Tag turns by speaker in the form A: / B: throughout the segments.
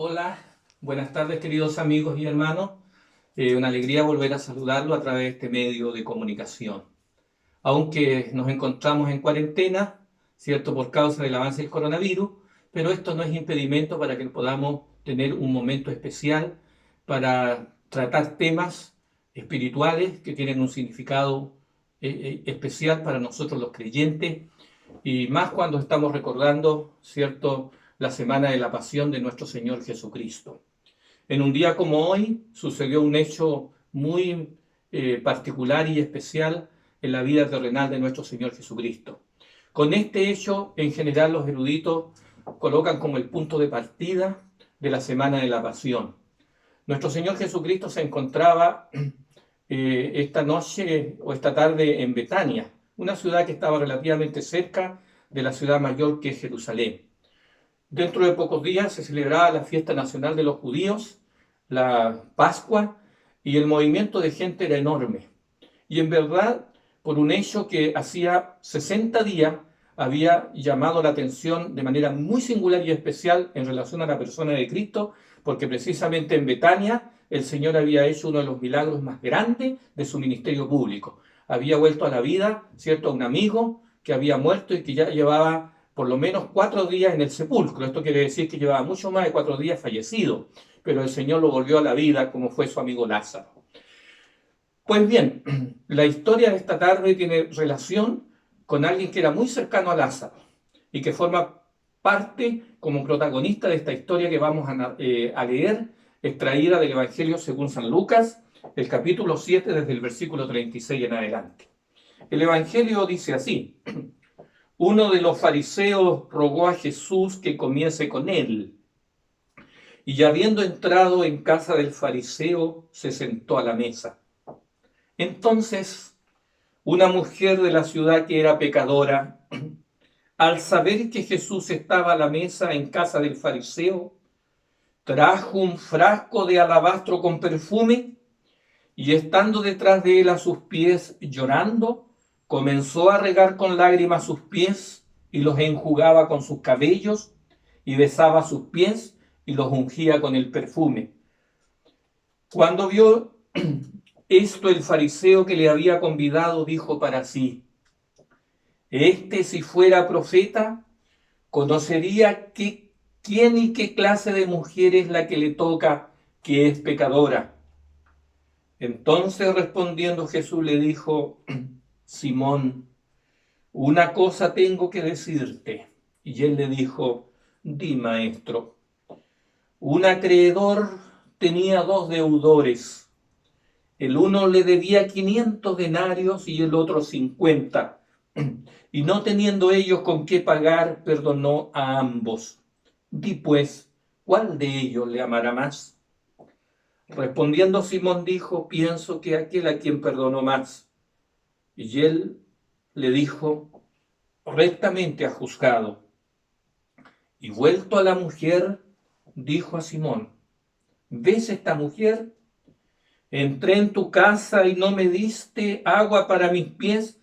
A: Hola, buenas tardes queridos amigos y hermanos. Una alegría volver a saludarlo a través de este medio de comunicación. Aunque nos encontramos en cuarentena, ¿cierto? Por causa del avance del coronavirus, pero esto no es impedimento para que podamos tener un momento especial para tratar temas espirituales que tienen un significado especial para nosotros los creyentes y más cuando estamos recordando, ¿cierto?, la semana de la pasión de nuestro Señor Jesucristo. En un día como hoy sucedió un hecho muy particular y especial en la vida terrenal de nuestro Señor Jesucristo. Con este hecho, en general, los eruditos colocan como el punto de partida de la semana de la pasión. Nuestro Señor Jesucristo se encontraba esta noche o esta tarde en Betania, una ciudad que estaba relativamente cerca de la ciudad mayor que es Jerusalén. Dentro de pocos días se celebraba la fiesta nacional de los judíos, la Pascua, y el movimiento de gente era enorme. Y en verdad, por un hecho que hacía 60 días había llamado la atención de manera muy singular y especial en relación a la persona de Cristo, porque precisamente en Betania el Señor había hecho uno de los milagros más grandes de su ministerio público. Había vuelto a la vida, ¿cierto?, a un amigo que había muerto y que ya llevaba por lo menos 4 días en el sepulcro. Esto quiere decir que llevaba mucho más de 4 días fallecido, pero el Señor lo volvió a la vida como fue su amigo Lázaro. Pues bien, la historia de esta tarde tiene relación con alguien que era muy cercano a Lázaro y que forma parte como protagonista de esta historia que vamos a leer, extraída del Evangelio según San Lucas, el capítulo 7, desde el versículo 36 en adelante. El Evangelio dice así: uno de los fariseos rogó a Jesús que comiese con él, y habiendo entrado en casa del fariseo, se sentó a la mesa. Entonces, una mujer de la ciudad que era pecadora, al saber que Jesús estaba a la mesa en casa del fariseo, trajo un frasco de alabastro con perfume y estando detrás de él a sus pies llorando, comenzó a regar con lágrimas sus pies y los enjugaba con sus cabellos y besaba sus pies y los ungía con el perfume. Cuando vio esto, el fariseo que le había convidado dijo para sí: si fuera profeta, conocería quién y qué clase de mujer es la que le toca, que es pecadora. Entonces respondiendo Jesús le dijo: Simón, una cosa tengo que decirte. Y él le dijo: di, maestro. Un acreedor tenía 2 deudores. El uno le debía 500 denarios y el otro 50. Y no teniendo ellos con qué pagar, perdonó a ambos. Di pues, ¿cuál de ellos le amará más? Respondiendo Simón dijo: pienso que aquel a quien perdonó más. Y él le dijo: rectamente has juzgado. Y vuelto a la mujer, dijo a Simón: ¿ves esta mujer? Entré en tu casa y no me diste agua para mis pies,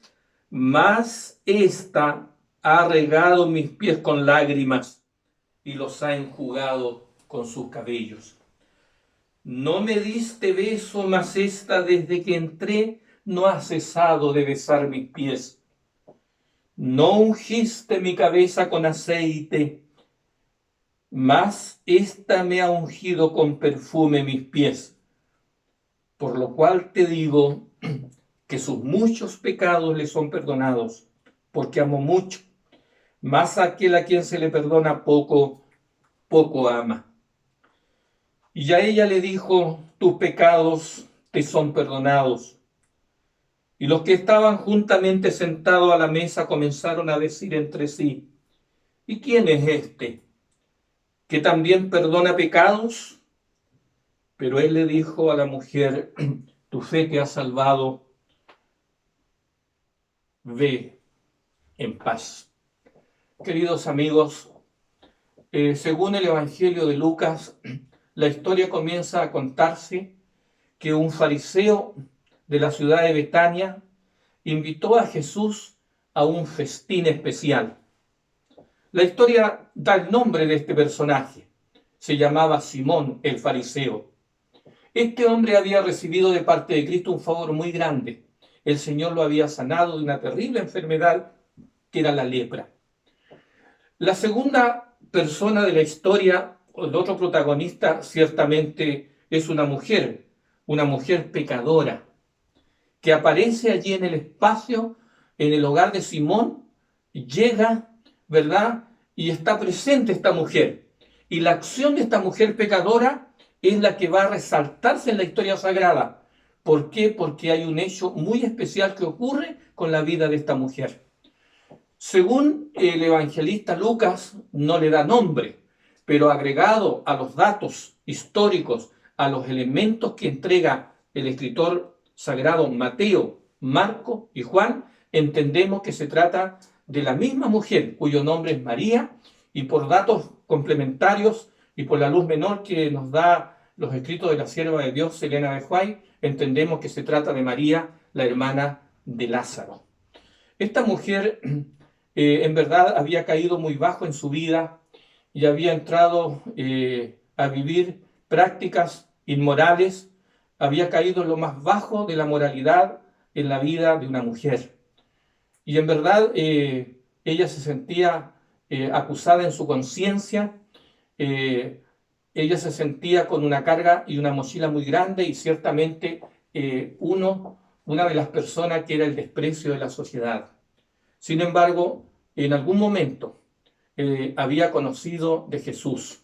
A: mas ésta ha regado mis pies con lágrimas y los ha enjugado con sus cabellos. No me diste beso, mas ésta desde que entré no ha cesado de besar mis pies. No ungiste mi cabeza con aceite, mas ésta me ha ungido con perfume mis pies. Por lo cual te digo que sus muchos pecados le son perdonados, porque amó mucho. Mas aquel a quien se le perdona poco, poco ama. Y a ella le dijo: tus pecados te son perdonados. Y los que estaban juntamente sentados a la mesa comenzaron a decir entre sí: ¿y quién es este, que también perdona pecados? Pero él le dijo a la mujer: tu fe te ha salvado, ve en paz. Queridos amigos, según el Evangelio de Lucas, la historia comienza a contarse que un fariseo de la ciudad de Betania invitó a Jesús a un festín especial. La historia da el nombre de este personaje. se llamaba Simón el fariseo. Este hombre había recibido de parte de Cristo un favor muy grande. El Señor lo había sanado de una terrible enfermedad que era la lepra. La segunda persona de la historia, el otro protagonista, ciertamente es una mujer pecadora, que aparece allí en el espacio, en el hogar de Simón, llega, ¿verdad? Y está presente esta mujer. Y la acción de esta mujer pecadora es la que va a resaltarse en la historia sagrada. ¿Por qué? Porque hay un hecho muy especial que ocurre con la vida de esta mujer. Según el evangelista Lucas, no le da nombre, pero agregado a los datos históricos, a los elementos que entrega el escritor sagrado Mateo, Marco y Juan, entendemos que se trata de la misma mujer cuyo nombre es María, y por datos complementarios y por la luz menor que nos da los escritos de la sierva de Dios, Elena de White, entendemos que se trata de María, la hermana de Lázaro. Esta mujer en verdad había caído muy bajo en su vida y había entrado a vivir prácticas inmorales, había caído en lo más bajo de la moralidad en la vida de una mujer. Y en verdad ella se sentía acusada en su conciencia, ella se sentía con una carga y una mochila muy grande y ciertamente una de las personas que era el desprecio de la sociedad. Sin embargo, en algún momento había conocido de Jesús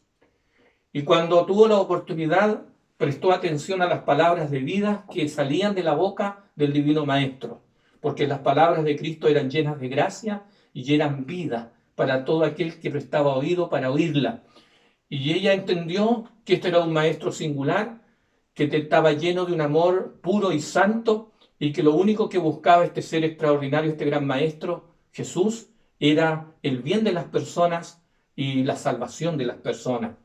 A: y cuando tuvo la oportunidad prestó atención a las palabras de vida que salían de la boca del Divino Maestro, porque las palabras de Cristo eran llenas de gracia y eran vida para todo aquel que prestaba oído para oírla. Y ella entendió que este era un maestro singular, que estaba lleno de un amor puro y santo, y que lo único que buscaba este ser extraordinario, este gran maestro, Jesús, era el bien de las personas y la salvación de las personas.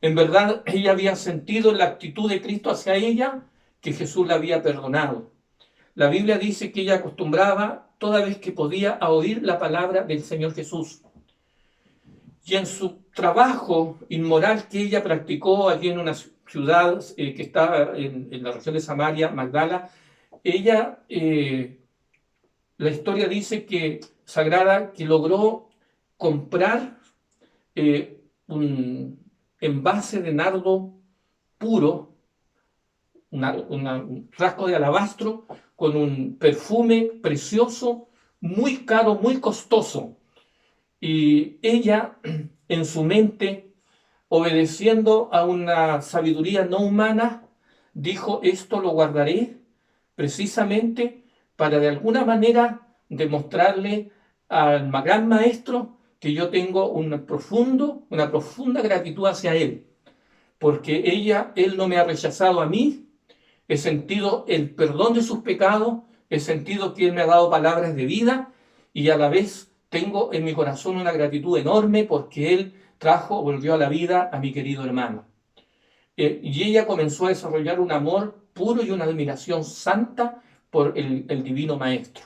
A: En verdad, ella había sentido en la actitud de Cristo hacia ella que Jesús la había perdonado. La Biblia dice que ella acostumbraba toda vez que podía a oír la palabra del Señor Jesús. Y en su trabajo inmoral que ella practicó allí en una ciudad que estaba en la región de Samaria, Magdala, ella, la historia dice que sagrada, que logró comprar un envase de nardo puro, un frasco de alabastro con un perfume precioso, muy caro, muy costoso. Y ella, en su mente, obedeciendo a una sabiduría no humana, dijo: esto lo guardaré precisamente para de alguna manera demostrarle al gran maestro que yo tengo una profunda gratitud hacia él, porque él no me ha rechazado a mí, he sentido el perdón de sus pecados, he sentido que él me ha dado palabras de vida y a la vez tengo en mi corazón una gratitud enorme porque él volvió a la vida a mi querido hermano. Y ella comenzó a desarrollar un amor puro y una admiración santa por el divino maestro.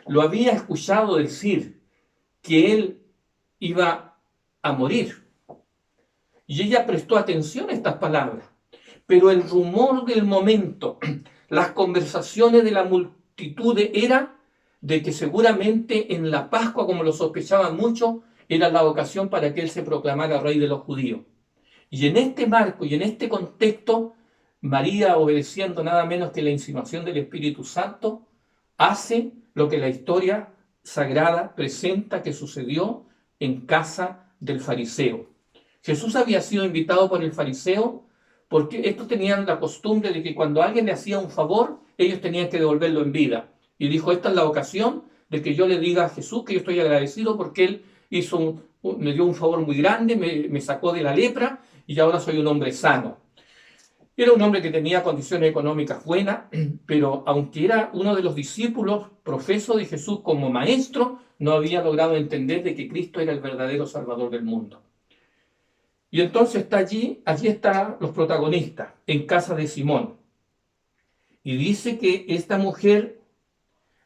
A: Lo había escuchado decir que él iba a morir. Y ella prestó atención a estas palabras. Pero el rumor del momento, las conversaciones de la multitud era de que seguramente en la Pascua, como lo sospechaban muchos, era la ocasión para que él se proclamara rey de los judíos. Y en este marco y en este contexto, María, obedeciendo nada menos que la insinuación del Espíritu Santo, hace lo que la historia sagrada presenta que sucedió en casa del fariseo. Jesús había sido invitado por el fariseo porque estos tenían la costumbre de que cuando alguien le hacía un favor, ellos tenían que devolverlo en vida. Y dijo: esta es la ocasión de que yo le diga a Jesús que yo estoy agradecido porque él me dio un favor muy grande, me sacó de la lepra y ahora soy un hombre sano. Era un hombre que tenía condiciones económicas buenas, pero aunque era uno de los discípulos profesos de Jesús como maestro, no había logrado entender de que Cristo era el verdadero Salvador del mundo. Y entonces allí están los protagonistas, en casa de Simón. Y dice que esta mujer,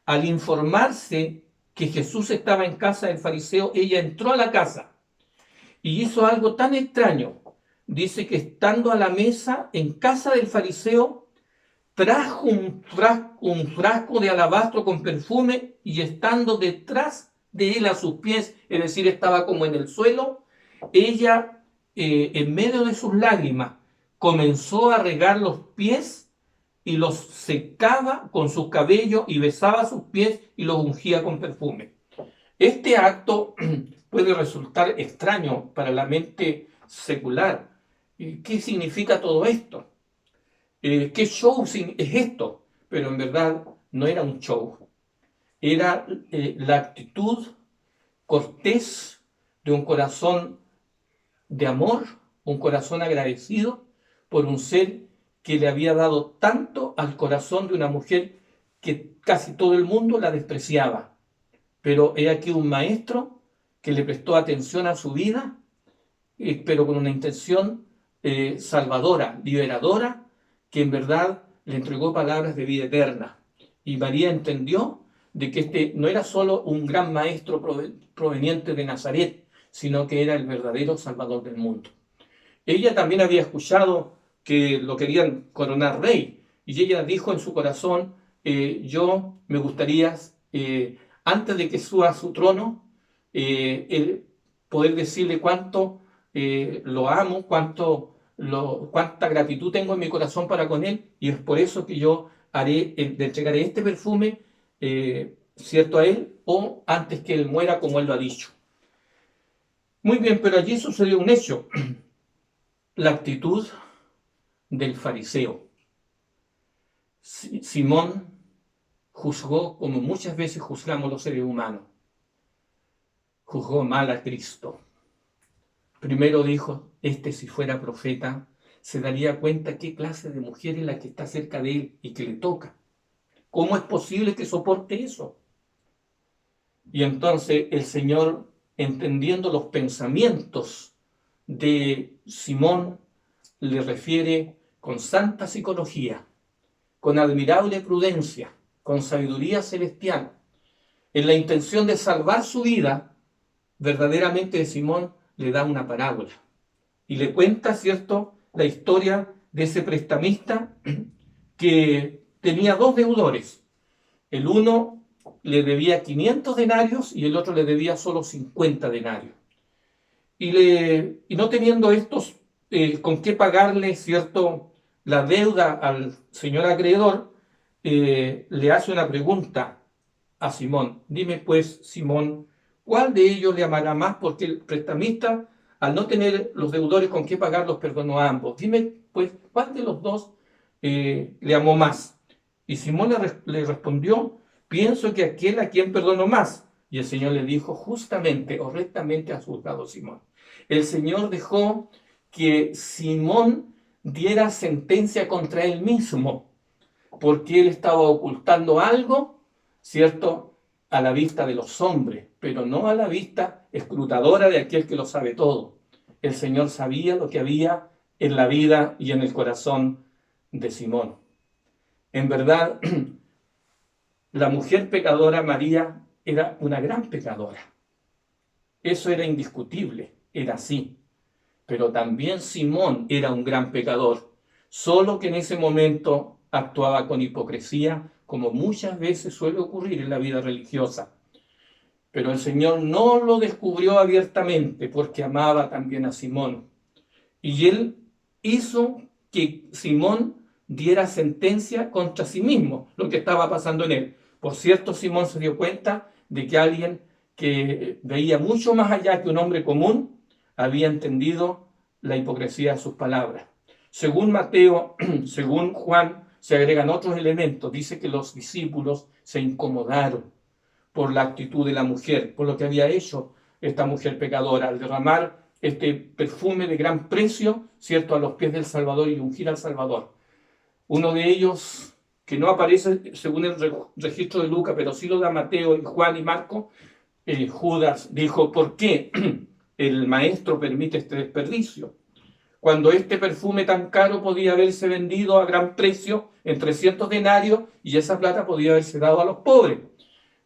A: al informarse que Jesús estaba en casa del fariseo, ella entró a la casa y hizo algo tan extraño. dice que estando a la mesa en casa del fariseo, trajo un frasco de alabastro con perfume y estando detrás de él a sus pies, es decir, estaba como en el suelo, ella, en medio de sus lágrimas, comenzó a regar los pies y los secaba con sus cabellos y besaba sus pies y los ungía con perfume. Este acto puede resultar extraño para la mente secular. ¿Qué significa todo esto? ¿Qué show es esto? Pero en verdad no era un show. Era la actitud cortés de un corazón de amor, un corazón agradecido por un ser que le había dado tanto al corazón de una mujer que casi todo el mundo la despreciaba. Pero he aquí un maestro que le prestó atención a su vida, pero con una intención salvadora, liberadora, que en verdad le entregó palabras de vida eterna. Y María entendió de que este no era solo un gran maestro proveniente de Nazaret, sino que era el verdadero Salvador del mundo. Ella también había escuchado que lo querían coronar rey, y ella dijo en su corazón, yo me gustaría, antes de que suba a su trono, poder decirle cuánto lo amo, cuánta gratitud tengo en mi corazón para con él, y es por eso que yo le entregaré este perfume, cierto a él, o antes que él muera, como él lo ha dicho. Muy bien, pero allí sucedió un hecho, la actitud del fariseo. Simón juzgó como muchas veces juzgamos los seres humanos. Juzgó mal a Cristo. Primero dijo, si fuera profeta, se daría cuenta qué clase de mujer es la que está cerca de él y que le toca. ¿Cómo es posible que soporte eso? Y entonces el Señor, entendiendo los pensamientos de Simón, le refiere con santa psicología, con admirable prudencia, con sabiduría celestial, en la intención de salvar su vida. Verdaderamente Simón le da una parábola y le cuenta, ¿cierto?, la historia de ese prestamista que tenía dos deudores. El uno le debía 500 denarios y el otro le debía solo 50 denarios. Y no teniendo estos con qué pagarle, ¿cierto?, la deuda al señor acreedor, le hace una pregunta a Simón. Dime pues, Simón, ¿cuál de ellos le amará más? Porque el prestamista, al no tener los deudores con qué pagar, los perdonó a ambos. Dime pues, ¿cuál de los dos le amó más? Y Simón le respondió, pienso que aquel a quien perdonó más. Y el Señor le dijo, justamente o rectamente has juzgado, Simón. El Señor dejó que Simón diera sentencia contra él mismo, porque él estaba ocultando algo, ¿cierto?, a la vista de los hombres, pero no a la vista escrutadora de aquel que lo sabe todo. El Señor sabía lo que había en la vida y en el corazón de Simón. En verdad, la mujer pecadora María era una gran pecadora. Eso era indiscutible, era así. Pero también Simón era un gran pecador, solo que en ese momento actuaba con hipocresía, como muchas veces suele ocurrir en la vida religiosa. Pero el Señor no lo descubrió abiertamente porque amaba también a Simón. Y él hizo que Simón diera sentencia contra sí mismo, lo que estaba pasando en él. Por cierto, Simón se dio cuenta de que alguien que veía mucho más allá que un hombre común había entendido la hipocresía de sus palabras. Según Mateo, según Juan, se agregan otros elementos. Dice que los discípulos se incomodaron por la actitud de la mujer, por lo que había hecho esta mujer pecadora, al derramar este perfume de gran precio, ¿cierto?, a los pies del Salvador y ungir al Salvador. Uno de ellos, que no aparece según el registro de Lucas, pero sí lo da Mateo y Juan y Marco, Judas dijo, ¿por qué el maestro permite este desperdicio? Cuando este perfume tan caro podía haberse vendido a gran precio en 300 denarios y esa plata podía haberse dado a los pobres.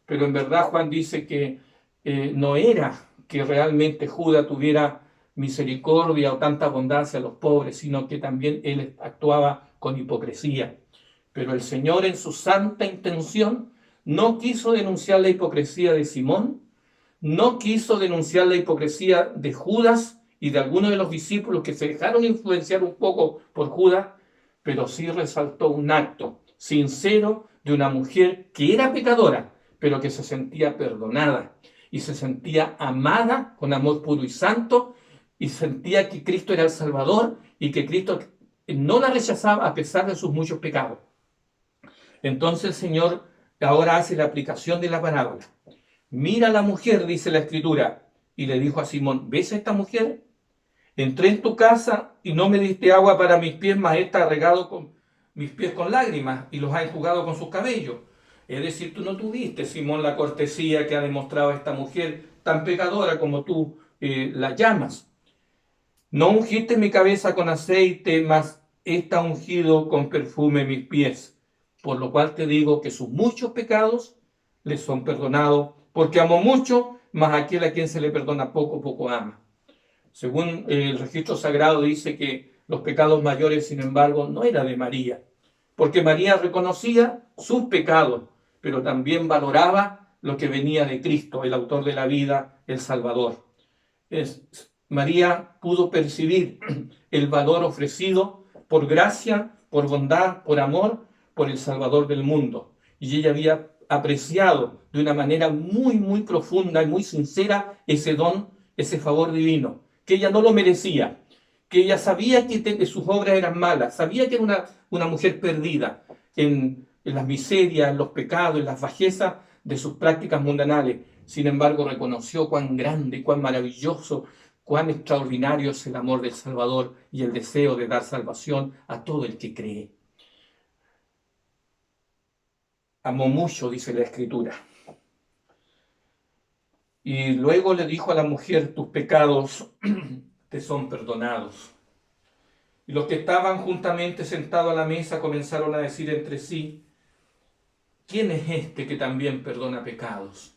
A: Pero en verdad Juan dice que no era que realmente Judas tuviera misericordia o tanta bondad hacia los pobres, sino que también él actuaba con hipocresía. Pero el Señor, en su santa intención, no quiso denunciar la hipocresía de Simón, no quiso denunciar la hipocresía de Judas y de algunos de los discípulos que se dejaron influenciar un poco por Judas, pero sí resaltó un acto sincero de una mujer que era pecadora, pero que se sentía perdonada y se sentía amada con amor puro y santo, y sentía que Cristo era el Salvador y que Cristo no la rechazaba a pesar de sus muchos pecados. Entonces el Señor ahora hace la aplicación de la parábola. Mira a la mujer, dice la Escritura, y le dijo a Simón, ¿ves a esta mujer? Entré en tu casa y no me diste agua para mis pies, mas esta ha regado con mis pies con lágrimas y los ha enjugado con sus cabellos. Es decir, tú no tuviste, Simón, la cortesía que ha demostrado esta mujer tan pecadora como tú la llamas. No ungiste mi cabeza con aceite, mas esta ha ungido con perfume mis pies. Por lo cual te digo que sus muchos pecados les son perdonados, porque amó mucho, mas aquel a quien se le perdona poco, poco ama. Según el registro sagrado dice que los pecados mayores, sin embargo, no eran de María, porque María reconocía sus pecados, pero también valoraba lo que venía de Cristo, el autor de la vida, el Salvador. María pudo percibir el valor ofrecido por gracia, por bondad, por amor, por el Salvador del mundo. Y ella había apreciado de una manera muy, muy profunda y muy sincera ese don, ese favor divino, que ella no lo merecía, que ella sabía que sus obras eran malas, sabía que era una mujer perdida en las miserias, en los pecados, en las bajezas de sus prácticas mundanales. Sin embargo, reconoció cuán grande, cuán maravilloso, cuán extraordinario es el amor del Salvador y el deseo de dar salvación a todo el que cree. Amó mucho, dice la Escritura. Y luego le dijo a la mujer, tus pecados te son perdonados. Y los que estaban juntamente sentados a la mesa comenzaron a decir entre sí, ¿quién es este que también perdona pecados?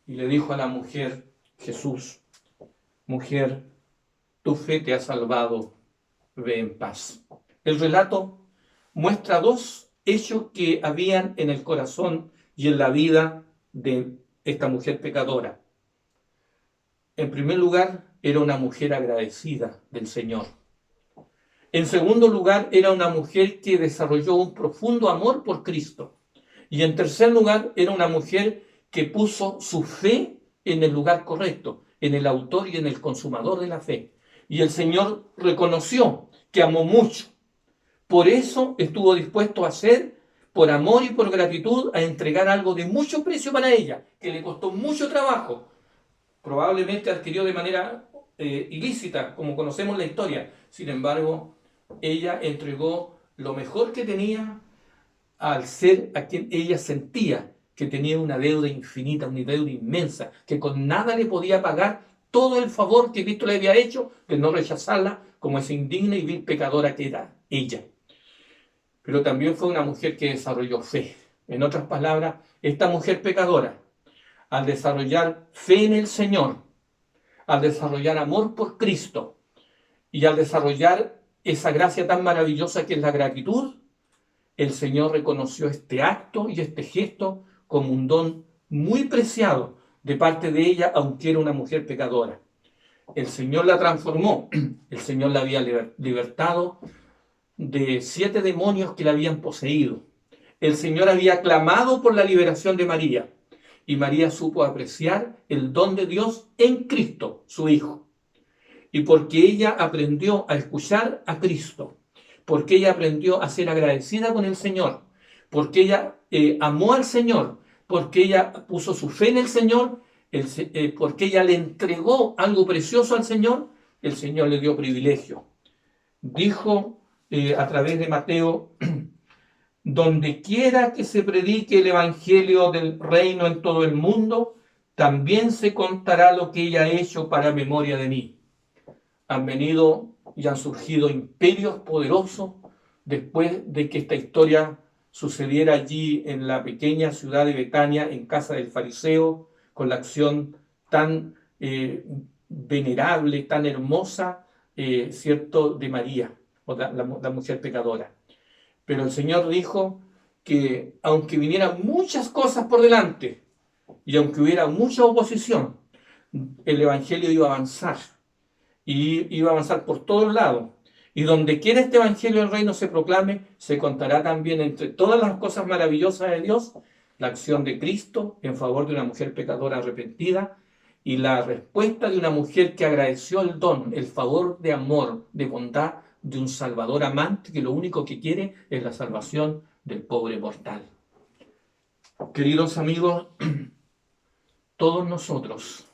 A: Y le dijo a la mujer, Jesús, mujer, tu fe te ha salvado, ve en paz. El relato muestra dos hechos que habían en el corazón y en la vida de esta mujer pecadora. En primer lugar, era una mujer agradecida del Señor. En segundo lugar, era una mujer que desarrolló un profundo amor por Cristo. Y en tercer lugar, era una mujer que puso su fe en el lugar correcto, en el autor y en el consumador de la fe. Y el Señor reconoció que amó mucho. Por eso estuvo dispuesto a hacer, por amor y por gratitud, a entregar algo de mucho precio para ella, que le costó mucho trabajo. Probablemente adquirió de manera ilícita, como conocemos la historia. Sin embargo, ella entregó lo mejor que tenía al ser a quien ella sentía que tenía una deuda infinita, una deuda inmensa, que con nada le podía pagar todo el favor que Cristo le había hecho de no rechazarla como esa indigna y vil pecadora que era ella. Pero también fue una mujer que desarrolló fe. En otras palabras, esta mujer pecadora, al desarrollar fe en el Señor, al desarrollar amor por Cristo y al desarrollar esa gracia tan maravillosa que es la gratitud, el Señor reconoció este acto y este gesto como un don muy preciado de parte de ella, aunque era una mujer pecadora. El Señor la transformó, el Señor la había libertado de 7 demonios que la habían poseído. El Señor había clamado por la liberación de María y María supo apreciar el don de Dios en Cristo, su Hijo. Y porque ella aprendió a escuchar a Cristo, porque ella aprendió a ser agradecida con el Señor, porque ella amó al Señor, porque ella puso su fe en el Señor, porque ella le entregó algo precioso al Señor, el Señor le dio privilegio. Dijo a través de Mateo, donde quiera que se predique el evangelio del reino en todo el mundo, también se contará lo que ella ha hecho para memoria de mí. Han venido y han surgido imperios poderosos después de que esta historia sucediera allí en la pequeña ciudad de Betania, en casa del fariseo, con la acción tan venerable, tan hermosa, ¿cierto?, de María, o la mujer pecadora. Pero el Señor dijo que aunque vinieran muchas cosas por delante y aunque hubiera mucha oposición, el Evangelio iba a avanzar y iba a avanzar por todos lados. Y donde quiera este Evangelio del Reino se proclame, se contará también entre todas las cosas maravillosas de Dios, la acción de Cristo en favor de una mujer pecadora arrepentida y la respuesta de una mujer que agradeció el don, el favor de amor, de bondad de un Salvador amante que lo único que quiere es la salvación del pobre mortal. Queridos amigos, todos nosotros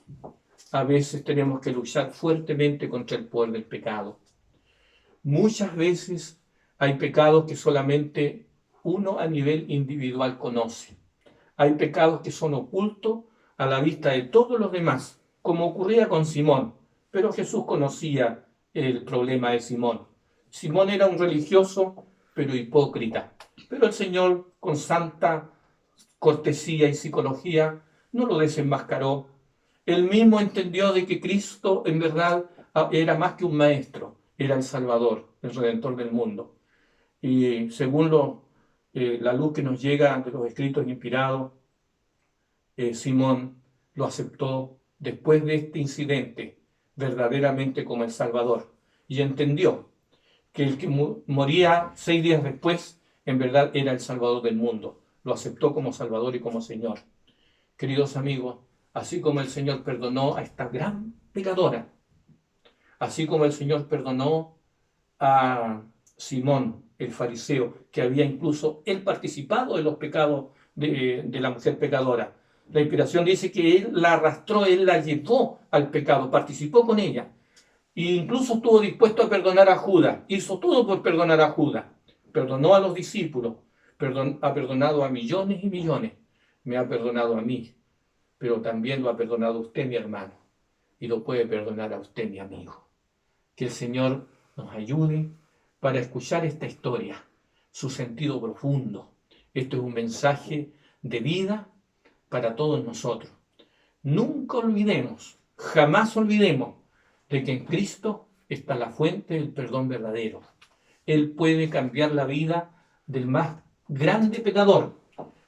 A: a veces tenemos que luchar fuertemente contra el poder del pecado. Muchas veces hay pecados que solamente uno a nivel individual conoce. Hay pecados que son ocultos a la vista de todos los demás, como ocurría con Simón. Pero Jesús conocía el problema de Simón. Simón era un religioso, pero hipócrita. Pero el Señor, con santa cortesía y psicología, no lo desenmascaró. Él mismo entendió de que Cristo en verdad era más que un maestro, era el Salvador, el Redentor del mundo. Y según la luz que nos llega de los escritos inspirados, Simón lo aceptó después de este incidente verdaderamente como el Salvador y entendió que el que moría 6 días después en verdad era el Salvador del mundo. Lo aceptó como Salvador y como Señor. Queridos amigos, así como el Señor perdonó a esta gran pecadora, así como el Señor perdonó a Simón, el fariseo, que había incluso él participado de los pecados de la mujer pecadora. La inspiración dice que él la arrastró, él la llevó al pecado, participó con ella. E incluso estuvo dispuesto a perdonar a Judas, hizo todo por perdonar a Judas. Perdonó a los discípulos, ha perdonado a millones y millones. Me ha perdonado a mí, pero también lo ha perdonado a usted, mi hermano, y lo puede perdonar a usted, mi amigo. Que el Señor nos ayude para escuchar esta historia, su sentido profundo. Esto es un mensaje de vida para todos nosotros. Nunca olvidemos, jamás olvidemos de que en Cristo está la fuente del perdón verdadero. Él puede cambiar la vida del más grande pecador,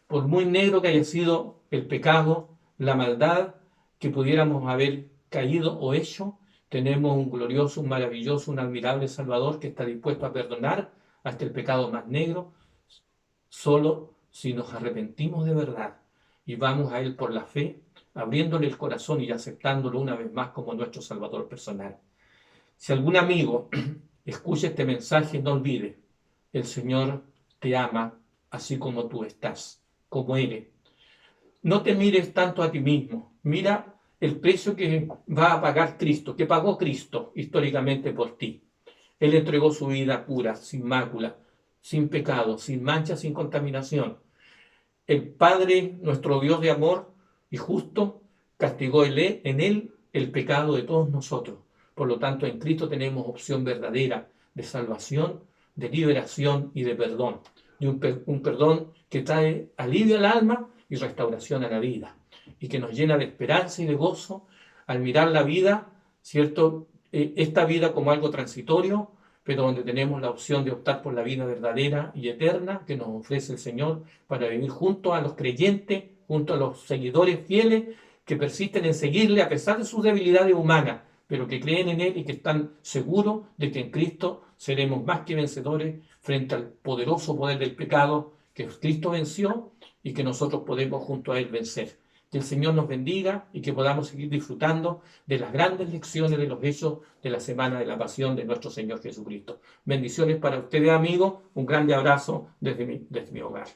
A: por muy negro que haya sido el pecado, la maldad que pudiéramos haber caído o hecho. Tenemos un glorioso, un maravilloso, un admirable Salvador que está dispuesto a perdonar hasta el pecado más negro, solo si nos arrepentimos de verdad y vamos a Él por la fe, abriéndole el corazón y aceptándolo una vez más como nuestro Salvador personal. Si algún amigo escucha este mensaje, no olvide, el Señor te ama así como tú estás, como eres. No te mires tanto a ti mismo, mira el precio que va a pagar Cristo, que pagó Cristo históricamente por ti. Él entregó su vida pura, sin mácula, sin pecado, sin mancha, sin contaminación. El Padre, nuestro Dios de amor y justo, castigó en Él el pecado de todos nosotros. Por lo tanto, en Cristo tenemos opción verdadera de salvación, de liberación y de perdón. Y un perdón que trae alivio al alma y restauración a la vida. Y que nos llena de esperanza y de gozo al mirar la vida, ¿cierto? Esta vida como algo transitorio, pero donde tenemos la opción de optar por la vida verdadera y eterna que nos ofrece el Señor para vivir junto a los creyentes, junto a los seguidores fieles que persisten en seguirle a pesar de sus debilidades humanas, pero que creen en Él y que están seguros de que en Cristo seremos más que vencedores frente al poderoso poder del pecado que Cristo venció y que nosotros podemos junto a Él vencer. Que el Señor nos bendiga y que podamos seguir disfrutando de las grandes lecciones de los hechos de la semana de la pasión de nuestro Señor Jesucristo. Bendiciones para ustedes, amigos. Un grande abrazo desde mi hogar.